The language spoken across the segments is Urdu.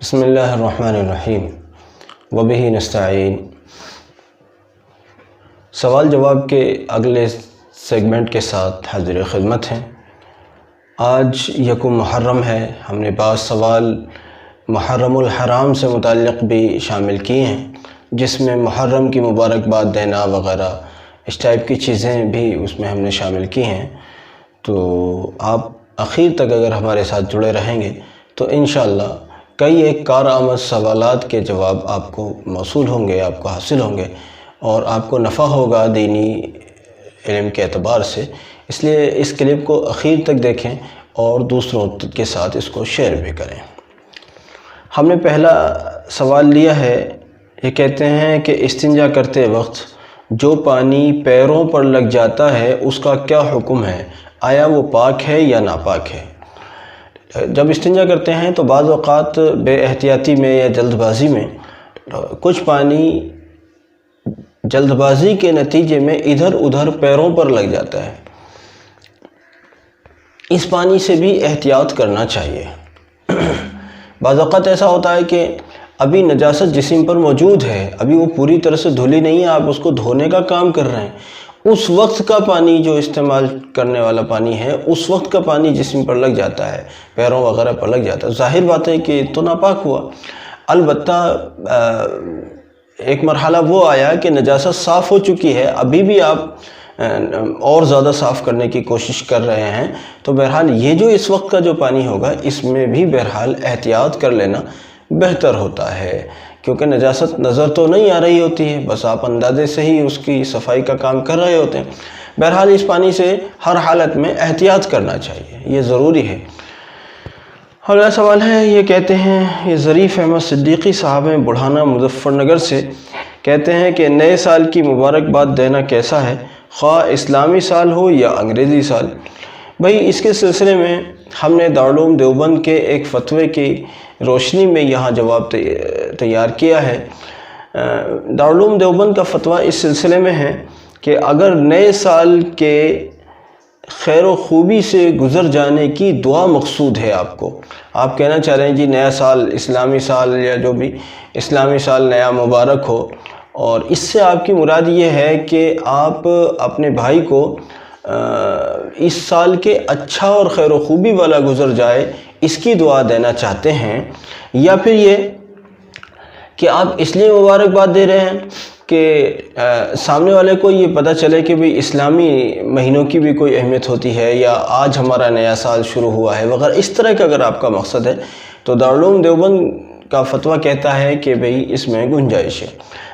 بسم اللہ الرحمن الرحیم وبہ نستعین۔ سوال جواب کے اگلے سیگمنٹ کے ساتھ حاضر خدمت ہیں۔ آج یکم محرم ہے، ہم نے بعض سوال محرم الحرام سے متعلق بھی شامل کیے ہیں، جس میں محرم کی مبارکباد دینا وغیرہ اس ٹائپ کی چیزیں بھی اس میں ہم نے شامل کی ہیں۔ تو آپ اخیر تک اگر ہمارے ساتھ جڑے رہیں گے تو انشاءاللہ کئی ایک کارآمد سوالات کے جواب آپ کو موصول ہوں گے، آپ کو حاصل ہوں گے اور آپ کو نفع ہوگا دینی علم کے اعتبار سے۔ اس لیے اس کلپ کو اخیر تک دیکھیں اور دوسروں کے ساتھ اس کو شیئر بھی کریں۔ ہم نے پہلا سوال لیا ہے، یہ کہتے ہیں کہ استنجا کرتے وقت جو پانی پیروں پر لگ جاتا ہے اس کا کیا حکم ہے؟ آیا وہ پاک ہے یا ناپاک ہے؟ جب استنجا کرتے ہیں تو بعض اوقات بے احتیاطی میں یا جلد بازی میں کچھ پانی جلد بازی کے نتیجے میں ادھر ادھر پیروں پر لگ جاتا ہے۔ اس پانی سے بھی احتیاط کرنا چاہیے۔ بعض اوقات ایسا ہوتا ہے کہ ابھی نجاست جسم پر موجود ہے، ابھی وہ پوری طرح سے دھلی نہیں ہے، آپ اس کو دھونے کا کام کر رہے ہیں، اس وقت کا پانی جو استعمال کرنے والا پانی ہے، اس وقت کا پانی جسم پر لگ جاتا ہے، پیروں وغیرہ پر لگ جاتا ہے، ظاہر بات ہے کہ تو ناپاک ہوا۔ البتہ ایک مرحلہ وہ آیا کہ نجاست صاف ہو چکی ہے، ابھی بھی آپ اور زیادہ صاف کرنے کی کوشش کر رہے ہیں، تو بہرحال یہ جو اس وقت کا جو پانی ہوگا اس میں بھی بہرحال احتیاط کر لینا بہتر ہوتا ہے، کیونکہ نجاست نظر تو نہیں آ رہی ہوتی ہے، بس آپ اندازے سے ہی اس کی صفائی کا کام کر رہے ہوتے ہیں۔ بہرحال اس پانی سے ہر حالت میں احتیاط کرنا چاہیے، یہ ضروری ہے۔ اگلا سوال ہے، یہ کہتے ہیں، یہ ظریف احمد صدیقی صاحب ہیں بڑھانا مظفر نگر سے، کہتے ہیں کہ نئے سال کی مبارکباد دینا کیسا ہے، خواہ اسلامی سال ہو یا انگریزی سال؟ بھائی اس کے سلسلے میں ہم نے دارالعلوم دیوبند کے ایک فتوے کی روشنی میں یہاں جواب تیار کیا ہے۔ دارالعلوم دیوبند کا فتویٰ اس سلسلے میں ہے کہ اگر نئے سال کے خیر و خوبی سے گزر جانے کی دعا مقصود ہے، آپ کہنا چاہ رہے ہیں جی نیا سال اسلامی سال یا جو بھی اسلامی سال نیا مبارک ہو، اور اس سے آپ کی مراد یہ ہے کہ آپ اپنے بھائی کو اس سال کے اچھا اور خیر و خوبی والا گزر جائے اس کی دعا دینا چاہتے ہیں، یا پھر یہ کہ آپ اس لیے مبارکباد دے رہے ہیں کہ سامنے والے کو یہ پتہ چلے کہ بھئی اسلامی مہینوں کی بھی کوئی اہمیت ہوتی ہے، یا آج ہمارا نیا سال شروع ہوا ہے وغیرہ، اس طرح کا اگر آپ کا مقصد ہے تو دارالعلوم دیوبند کا فتویٰ کہتا ہے کہ بھئی اس میں گنجائش ہے۔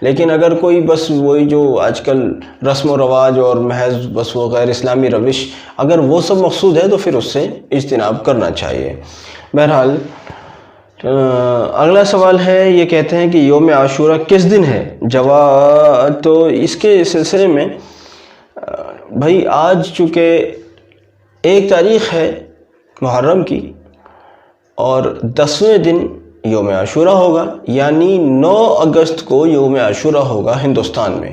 لیکن اگر کوئی بس وہی جو آج کل رسم و رواج اور محض بس وہ غیر اسلامی روش، اگر وہ سب مقصود ہے تو پھر اس سے اجتناب کرنا چاہیے۔ بہرحال اگلا سوال ہے، یہ کہتے ہیں کہ یوم عاشورہ کس دن ہے؟ جواب تو اس کے سلسلے میں بھائی آج چونکہ 1 تاریخ ہے محرم کی اور 10ویں دن یوم عاشورہ ہوگا، یعنی 9 اگست کو یوم عاشورہ ہوگا ہندوستان میں،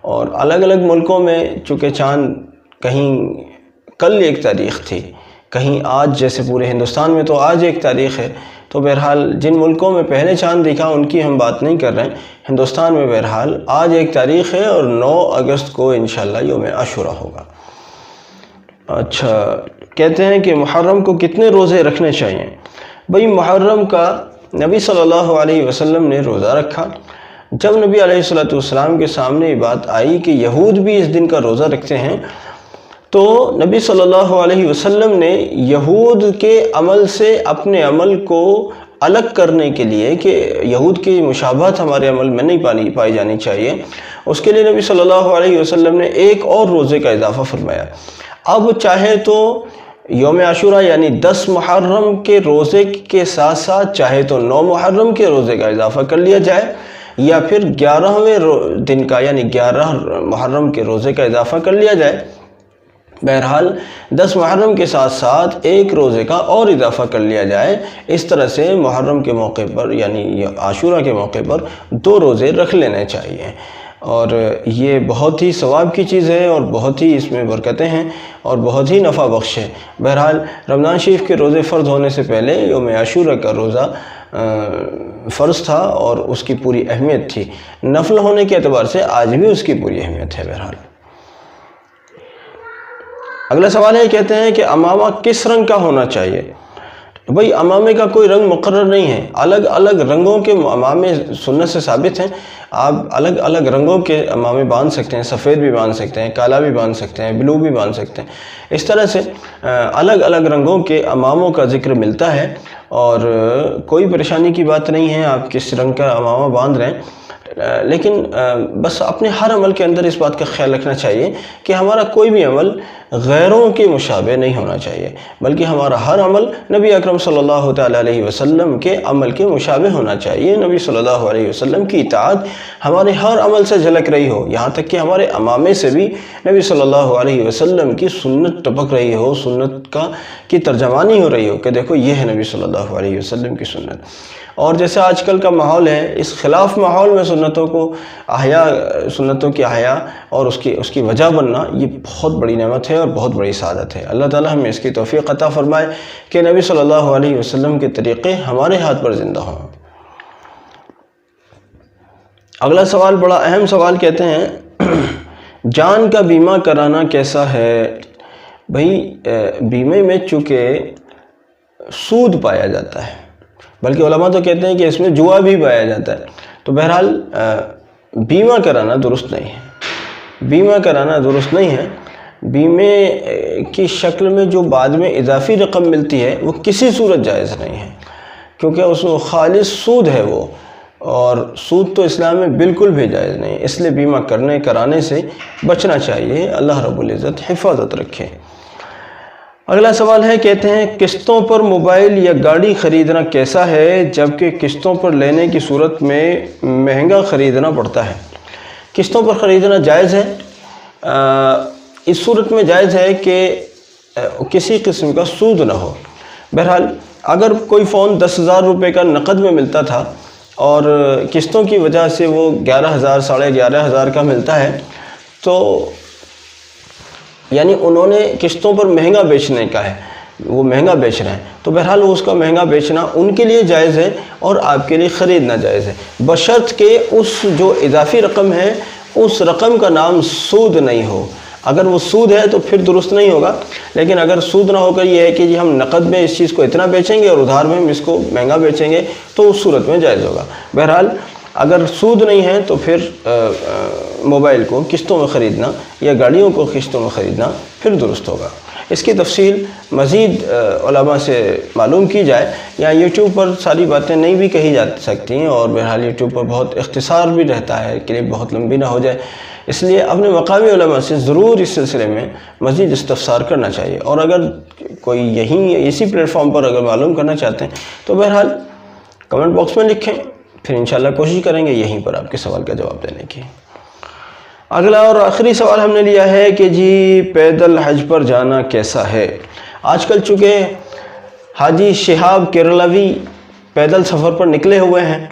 اور الگ الگ ملکوں میں چونکہ چاند کہیں کل 1 تاریخ تھی، کہیں آج، جیسے پورے ہندوستان میں تو آج 1 تاریخ ہے، تو بہرحال جن ملکوں میں پہلے چاند دکھا ان کی ہم بات نہیں کر رہے ہیں، ہندوستان میں بہرحال آج 1 تاریخ ہے اور 9 اگست کو انشاءاللہ یوم عاشورہ ہوگا۔ اچھا، کہتے ہیں کہ محرم کو کتنے روزے رکھنے چاہیے؟ بھئی محرم کا نبی صلی اللہ علیہ وسلم نے روزہ رکھا۔ جب نبی علیہ السلام کے سامنے یہ بات آئی کہ یہود بھی اس دن کا روزہ رکھتے ہیں، تو نبی صلی اللہ علیہ وسلم نے یہود کے عمل سے اپنے عمل کو الگ کرنے کے لیے کہ یہود کی مشابہت ہمارے عمل میں نہیں پائی جانی چاہیے، اس کے لیے نبی صلی اللہ علیہ وسلم نے ایک اور روزے کا اضافہ فرمایا۔ اب چاہے تو یوم عاشورہ یعنی 10 محرم کے روزے کے ساتھ ساتھ چاہے تو 9 محرم کے روزے کا اضافہ کر لیا جائے، یا پھر 11ویں دن کا یعنی 11 محرم کے روزے کا اضافہ کر لیا جائے۔ بہرحال 10 محرم کے ساتھ ساتھ ایک روزے کا اور اضافہ کر لیا جائے، اس طرح سے محرم کے موقع پر یعنی عاشورہ کے موقع پر 2 روزے رکھ لینے چاہیے، اور یہ بہت ہی ثواب کی چیز ہے اور بہت ہی اس میں برکتیں ہیں اور بہت ہی نفع بخش ہے۔ بہرحال رمضان شریف کے روزے فرض ہونے سے پہلے یوم عاشورہ کا روزہ فرض تھا اور اس کی پوری اہمیت تھی. نفل ہونے کے اعتبار سے آج بھی اس کی پوری اہمیت ہے. بہرحال اگلا سوال ہے، کہتے ہیں کہ امامہ کس رنگ کا ہونا چاہیے؟ بھئی امامے کا کوئی رنگ مقرر نہیں ہے، الگ الگ رنگوں کے امامے سنت سے ثابت ہیں. آپ الگ الگ رنگوں کے امامے باندھ سکتے ہیں، سفید بھی باندھ سکتے ہیں، کالا بھی باندھ سکتے ہیں، بلو بھی باندھ سکتے ہیں. اس طرح سے الگ الگ رنگوں کے اماموں کا ذکر ملتا ہے اور کوئی پریشانی کی بات نہیں ہے آپ کس رنگ کا امامہ باندھ رہے ہیں. لیکن بس اپنے ہر عمل کے اندر اس بات کا خیال رکھنا چاہیے کہ ہمارا کوئی بھی عمل غیروں کے مشابہ نہیں ہونا چاہیے، بلکہ ہمارا ہر عمل نبی اکرم صلی اللہ تعالیٰ علیہ وسلم کے عمل کے مشابہ ہونا چاہیے. نبی صلی اللہ علیہ وسلم کی اطاعت ہمارے ہر عمل سے جھلک رہی ہو، یہاں تک کہ ہمارے امامے سے بھی نبی صلی اللہ علیہ وسلم کی سنت ٹپک رہی ہو، سنت کی ترجمانی ہو رہی ہو کہ دیکھو یہ ہے نبی صلی اللہ علیہ وسلم کی سنت. اور جیسے آج کل کا ماحول ہے، اس خلاف ماحول میں سنتوں کی احیاء اور اس کی وجہ بننا یہ بہت بڑی نعمت ہے اور بہت بڑی سعادت ہے. اللہ تعالی ہمیں اس کی توفیق عطا فرمائے کہ نبی صلی اللہ علیہ وسلم کے طریقے ہمارے ہاتھ پر زندہ ہوں. اگلا سوال بڑا اہم سوال، کہتے ہیں جان کا بیمہ کرانا کیسا ہے؟ بھئی بیمے میں چونکہ سود پایا جاتا ہے، بلکہ علماء تو کہتے ہیں کہ اس میں جوا بھی پایا جاتا ہے، تو بہرحال بیمہ کرانا درست نہیں ہے. بیمہ کرانا درست نہیں ہے. بیمے کی شکل میں جو بعد میں اضافی رقم ملتی ہے وہ کسی صورت جائز نہیں ہے، کیونکہ اس میں خالص سود ہے وہ، اور سود تو اسلام میں بالکل بھی جائز نہیں ہے. اس لیے بیمہ کرانے سے بچنا چاہیے. اللہ رب العزت حفاظت رکھے. اگلا سوال ہے، کہتے ہیں قسطوں پر موبائل یا گاڑی خریدنا کیسا ہے جبکہ قسطوں پر لینے کی صورت میں مہنگا خریدنا پڑتا ہے؟ قسطوں پر خریدنا جائز ہے. اس صورت میں جائز ہے کہ کسی قسم کا سود نہ ہو. بہرحال اگر کوئی فون 10,000 روپے کا نقد میں ملتا تھا اور قسطوں کی وجہ سے وہ 11,000 11,500 کا ملتا ہے، تو یعنی انہوں نے قسطوں پر مہنگا بیچنے کا ہے، وہ مہنگا بیچ رہے ہیں، تو بہرحال اس کا مہنگا بیچنا ان کے لیے جائز ہے اور آپ کے لیے خریدنا جائز ہے، بشرط کہ اس جو اضافی رقم ہے اس رقم کا نام سود نہیں ہو. اگر وہ سود ہے تو پھر درست نہیں ہوگا، لیکن اگر سود نہ ہو کر یہ ہے کہ ہم نقد میں اس چیز کو اتنا بیچیں گے اور ادھار میں ہم اس کو مہنگا بیچیں گے، تو اس صورت میں جائز ہوگا. بہرحال اگر سود نہیں ہے تو پھر موبائل کو قسطوں میں خریدنا یا گاڑیوں کو قسطوں میں خریدنا پھر درست ہوگا. اس کی تفصیل مزید علماء سے معلوم کی جائے، یا یوٹیوب پر ساری باتیں نہیں بھی کہی جا سکتی ہیں، اور بہرحال یوٹیوب پر بہت اختصار بھی رہتا ہے، کلپ بہت لمبی نہ ہو جائے. اس لیے اپنے مقامی علماء سے ضرور اس سلسلے میں مزید استفسار کرنا چاہیے. اور اگر کوئی اسی پلیٹ فارم پر اگر معلوم کرنا چاہتے ہیں تو بہرحال کمنٹ باکس میں لکھیں، پھر انشاءاللہ کوشش کریں گے یہیں پر آپ کے سوال کا جواب دینے کی. اگلا اور آخری سوال ہم نے لیا ہے کہ جی پیدل حج پر جانا کیسا ہے؟ آج کل چونکہ حاجی شہاب کیرلاوی پیدل سفر پر نکلے ہوئے ہیں،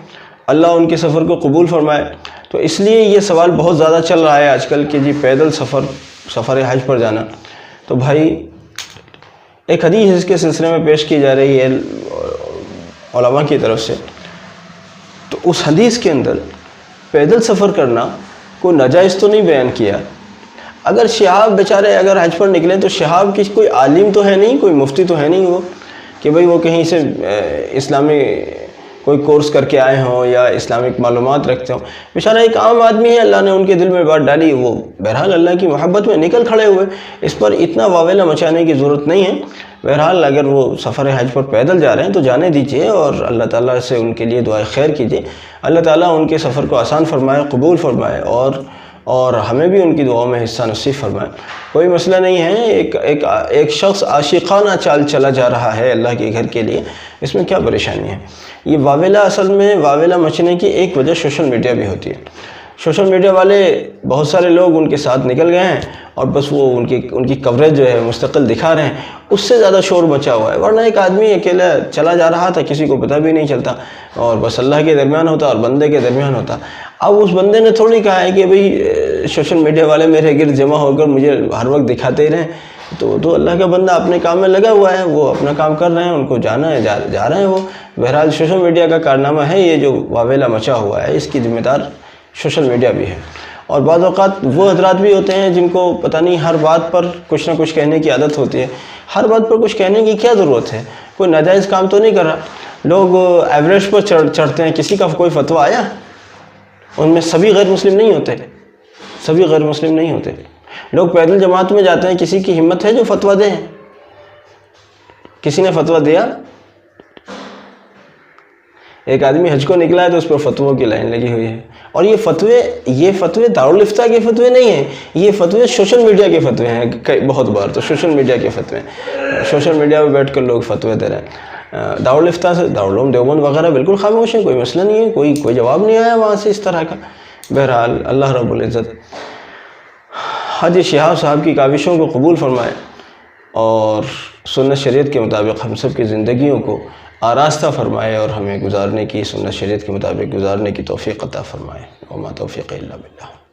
اللہ ان کے سفر کو قبول فرمائے، تو اس لیے یہ سوال بہت زیادہ چل رہا ہے آج کل کہ جی پیدل سفر حج پر جانا. تو بھائی ایک حدیث اس کے سلسلے میں پیش کی جا رہی ہے علماء کی طرف سے، تو اس حدیث کے اندر پیدل سفر کرنا کوئی ناجائز تو نہیں بیان کیا. اگر شہاب بیچارے اگر حج پر نکلیں تو شہاب کی کوئی عالم تو ہے نہیں، کوئی مفتی تو ہے نہیں وہ کہ بھئی وہ کہیں سے اسلامی کوئی کورس کر کے آئے ہوں یا اسلامک معلومات رکھتے ہوں. بیچارہ ایک عام آدمی ہے، اللہ نے ان کے دل میں بات ڈالی، وہ بہرحال اللہ کی محبت میں نکل کھڑے ہوئے. اس پر اتنا واویلا مچانے کی ضرورت نہیں ہے. بہرحال اگر وہ سفر حج پر پیدل جا رہے ہیں تو جانے دیجئے اور اللہ تعالیٰ سے ان کے لیے دعائے خیر کیجئے. اللہ تعالیٰ ان کے سفر کو آسان فرمائے، قبول فرمائے، اور ہمیں بھی ان کی دعاؤں میں حصہ نصیب فرمائے. کوئی مسئلہ نہیں ہے. ایک شخص عاشقانہ چال چلا جا رہا ہے اللہ کے گھر کے لیے، اس میں کیا پریشانی ہے؟ یہ واویلا اصل میں واویلا مچنے کی ایک وجہ سوشل میڈیا بھی ہوتی ہے. سوشل میڈیا والے بہت سارے لوگ ان کے ساتھ نکل گئے ہیں اور بس وہ ان کی کوریج جو ہے مستقل دکھا رہے ہیں، اس سے زیادہ شور مچا ہوا ہے. ورنہ ایک آدمی اکیلا چلا جا رہا تھا، کسی کو پتہ بھی نہیں چلتا، اور بس اللہ کے درمیان ہوتا اور بندے کے درمیان ہوتا. اب اس بندے نے تھوڑی کہا ہے کہ بھئی سوشل میڈیا والے میرے گرد جمع ہو کر مجھے ہر وقت دکھاتے ہی رہیں. تو اللہ کا بندہ اپنے کام میں لگا ہوا ہے، وہ اپنا کام کر رہے ہیں، ان کو جانا ہے، جا رہے ہیں وہ۔ بہرحال سوشل میڈیا کا کارنامہ ہے یہ جو واویلا مچا ہوا ہے، اس کی ذمہ دار سوشل میڈیا بھی ہے۔ اور بعض اوقات وہ حضرات بھی ہوتے ہیں جن کو پتہ نہیں ہر بات پر کچھ نہ کچھ کہنے کی عادت ہوتی ہے۔ ہر بات پر کچھ کہنے کی کیا ضرورت ہے؟ کوئی ناجائز کام تو نہیں کر رہا۔ لوگ ایوریسٹ پر چڑھتے ہیں، کسی کا کوئی فتویٰ آیا؟ ان میں سبھی غیر مسلم نہیں ہوتے، سبھی غیر مسلم نہیں ہوتے۔ لوگ پیدل جماعت میں جاتے ہیں، کسی کی ہمت ہے جو فتویٰ دیں؟ کسی نے فتویٰ دیا؟ ایک آدمی حج کو نکلا ہے تو اس پر فتووں کی لائن لگی ہوئی ہے۔ اور یہ فتوے دارالفتہ کے فتوے نہیں ہیں، یہ فتوے سوشل میڈیا کے فتوے ہیں۔ بہت بار تو سوشل میڈیا کے فتوے ہیں، سوشل میڈیا پہ بیٹھ کر لوگ فتوے دے رہے ہیں۔ دارالفتہ سے دارالعلوم دیوبند وغیرہ بالکل خاموش ہیں، کوئی مسئلہ نہیں ہے، کوئی جواب نہیں آیا وہاں سے اس طرح کا۔ بہرحال اللہ رب العزت حاجی شہاب صاحب کی کاوشوں کو قبول فرمائے اور سنت شریعت کے مطابق ہم سب کی زندگیوں کو آراستہ فرمائے اور ہمیں گزارنے کی، سنت شریعت کے مطابق گزارنے کی توفیق عطا فرمائے۔ وما توفیق الا باللہ۔